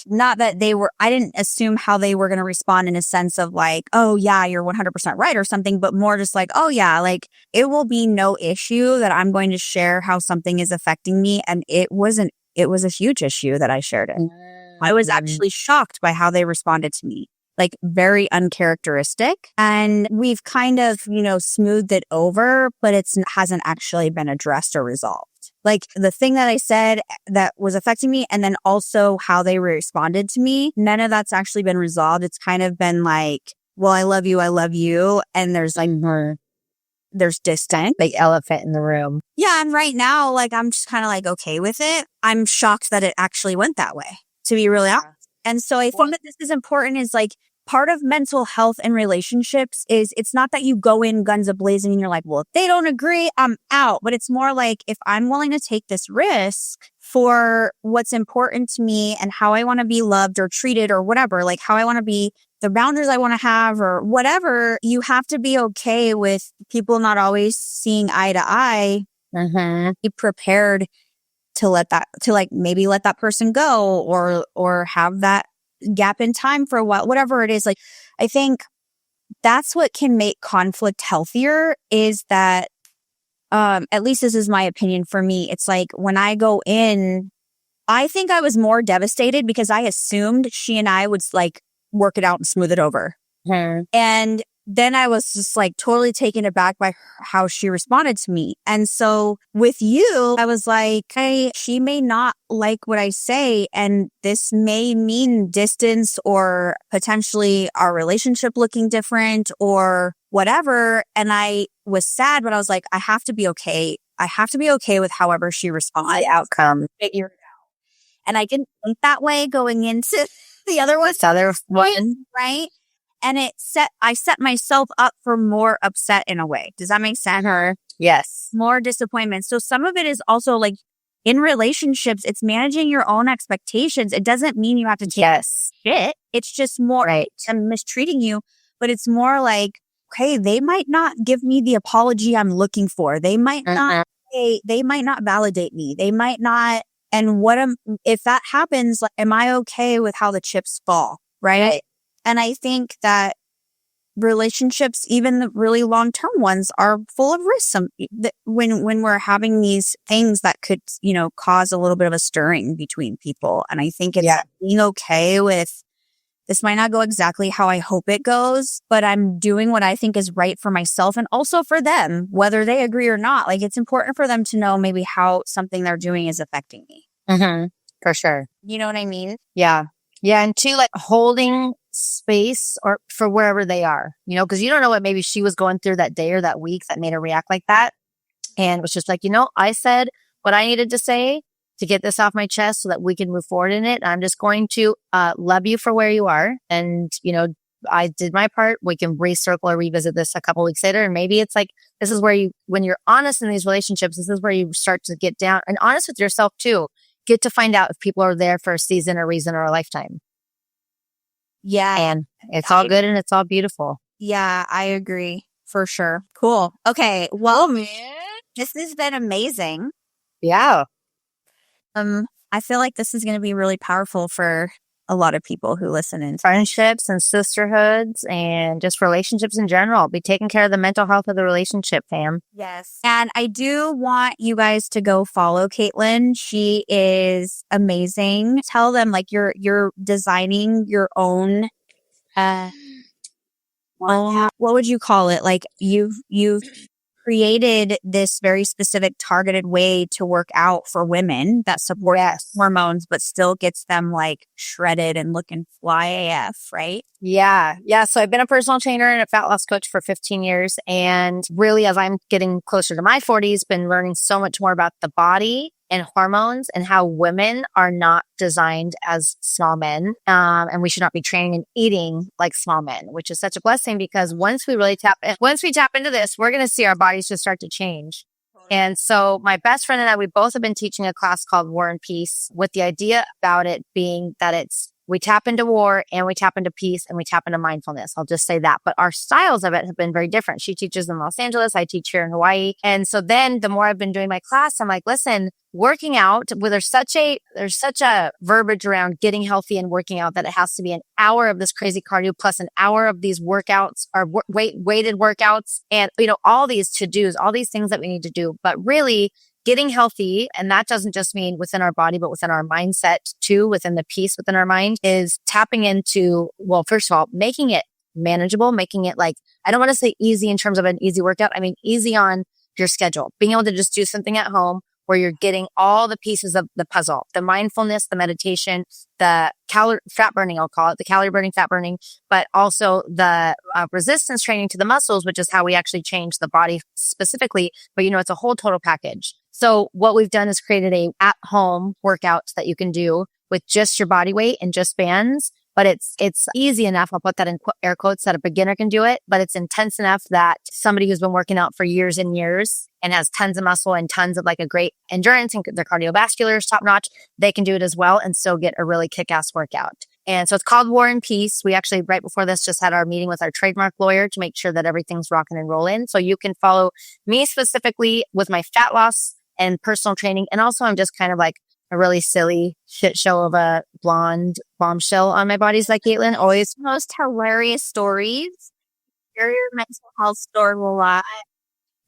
not that I didn't assume how they were going to respond in a sense of like, oh yeah, you're 100% right or something, but more just like, oh yeah, like it will be no issue that I'm going to share how something is affecting me. And it was a huge issue that I shared it. I was actually shocked by how they responded to me. Like very uncharacteristic. And we've kind of, smoothed it over, but it hasn't actually been addressed or resolved. Like the thing that I said that was affecting me, and then also how they responded to me, none of that's actually been resolved. It's kind of been like, well, I love you. And there's like there's distance. Big elephant in the room. Yeah. And right now, like, I'm just kind of like, okay with it. I'm shocked that it actually went that way, to be really honest. And so I think that this is important, is like part of mental health and relationships is it's not that you go in guns a-blazing and you're like, well, if they don't agree, I'm out. But it's more like, if I'm willing to take this risk for what's important to me and how I want to be loved or treated or whatever, like how I want to be, the boundaries I want to have or whatever, you have to be okay with people not always seeing eye to eye. Be prepared to maybe let that person go or have that gap in time for a while, whatever it is. Like, I think that's what can make conflict healthier, is that, at least this is my opinion for me. It's like when I go in, I think I was more devastated because I assumed she and I would like work it out and smooth it over. And then I was just like totally taken aback by how she responded to me. And so with you, I was like, hey, she may not like what I say, and this may mean distance or potentially our relationship looking different or whatever. And I was sad, but I was like, I have to be okay. I have to be okay with however she responds. The outcome. Figure it out. And I didn't think that way going into the other one. Right? And I set myself up for more upset in a way. Does that make sense? Yes. More disappointment. So some of it is also like in relationships, it's managing your own expectations. It doesn't mean you have to take shit. It's just more, I'm mistreating you, but it's more like, okay, they might not give me the apology I'm looking for. They might not, they might not validate me. They might not. And if that happens, like, am I okay with how the chips fall? Right. And I think that relationships, even the really long-term ones, are full of risks. When we're having these things that could, cause a little bit of a stirring between people. And I think it's being okay with this might not go exactly how I hope it goes, but I'm doing what I think is right for myself and also for them, whether they agree or not. Like, it's important for them to know maybe how something they're doing is affecting me. Mm-hmm. For sure. You know what I mean? Yeah. Yeah. And two, like holding space or for wherever they are, you know, because you don't know what maybe she was going through that day or that week that made her react like that. And was just like, you know, I said what I needed to say to get this off my chest so that we can move forward in it. I'm just going to love you for where you are. And, you know, I did my part. We can recircle or revisit this a couple weeks later. And maybe it's like, this is where you, when you're honest in these relationships, this is where you start to get down and honest with yourself too. Get to find out if people are there for a season, a reason, or a lifetime. Yeah. And it's all good and it's all beautiful. Yeah, I agree for sure. Cool. Okay. Well, man, this has been amazing. Yeah. I feel like this is going to be really powerful for a lot of people who listen in. Friendships and sisterhoods and just relationships in general. Be taking care of the mental health of the relationship, fam. Yes. And I do want you guys to go follow Caitlin. She is amazing. Tell them like you're designing your own what would you call it? Like you've created this very specific targeted way to work out for women that support hormones, but still gets them like shredded and looking fly AF, right? Yeah. Yeah. So I've been a personal trainer and a fat loss coach for 15 years. And really, as I'm getting closer to my 40s, been learning so much more about the body and hormones and how women are not designed as small men. And we should not be training and eating like small men, which is such a blessing because once we tap into this, we're going to see our bodies just start to change. And so my best friend and I, we both have been teaching a class called War and Peace with the idea about it being that we tap into war and we tap into peace and we tap into mindfulness. I'll just say that. But our styles of it have been very different. She teaches in Los Angeles. I teach here in Hawaii. And so then the more I've been doing my class, I'm like, listen, working out, where there's such a verbiage around getting healthy and working out that it has to be an hour of this crazy cardio plus an hour of these workouts or weighted workouts and, you know, all these to-dos, all these things that we need to do. But really, getting healthy, and that doesn't just mean within our body, but within our mindset too, within the peace within our mind, is tapping into, well, first of all, making it manageable, making it like, I don't want to say easy in terms of an easy workout. I mean, easy on your schedule, being able to just do something at home where you're getting all the pieces of the puzzle, the mindfulness, the meditation, the fat burning, I'll call it, the calorie burning, fat burning, but also the resistance training to the muscles, which is how we actually change the body specifically. But, you know, it's a whole total package. So what we've done is created a at-home workout that you can do with just your body weight and just bands. But it's easy enough, I'll put that in air quotes, that a beginner can do it. But it's intense enough that somebody who's been working out for years and years and has tons of muscle and tons of like a great endurance and their cardiovascular is top notch, they can do it as well and still get a really kick-ass workout. And so it's called War and Peace. We actually, right before this, just had our meeting with our trademark lawyer to make sure that everything's rocking and rolling. So you can follow me specifically with my fat loss and personal training. And also I'm just kind of like a really silly shit show of a blonde bombshell on my bodies like Caitlin. Always most hilarious stories. Share your mental health story a lot.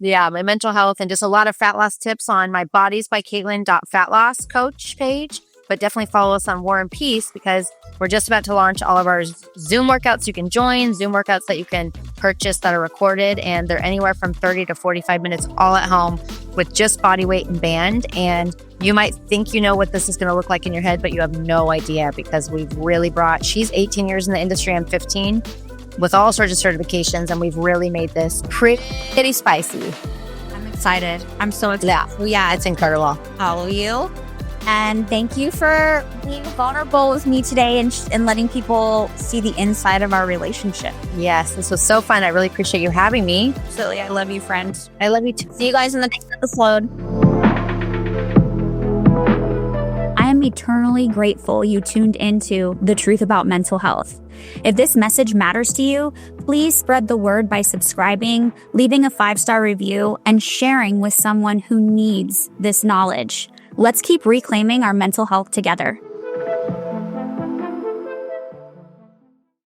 Yeah, my mental health and just a lot of fat loss tips on my bodies by Caitlin.fatloss coach page. But definitely follow us on War and Peace because we're just about to launch all of our Zoom workouts you can join, Zoom workouts that you can purchase that are recorded, and they're anywhere from 30 to 45 minutes all at home with just body weight and band. And you might think you know what this is going to look like in your head, but you have no idea because we've really she's 18 years in the industry, I'm 15, with all sorts of certifications, and we've really made this pretty spicy. I'm excited. I'm so excited. Yeah, well, yeah, it's incredible. Follow you. And thank you for being vulnerable with me today and letting people see the inside of our relationship. Yes, this was so fun. I really appreciate you having me. Absolutely. I love you, friend. I love you too. See you guys in the next episode. I am eternally grateful you tuned into The Truth About Mental Health. If this message matters to you, please spread the word by subscribing, leaving a 5-star review, and sharing with someone who needs this knowledge. Let's keep reclaiming our mental health together.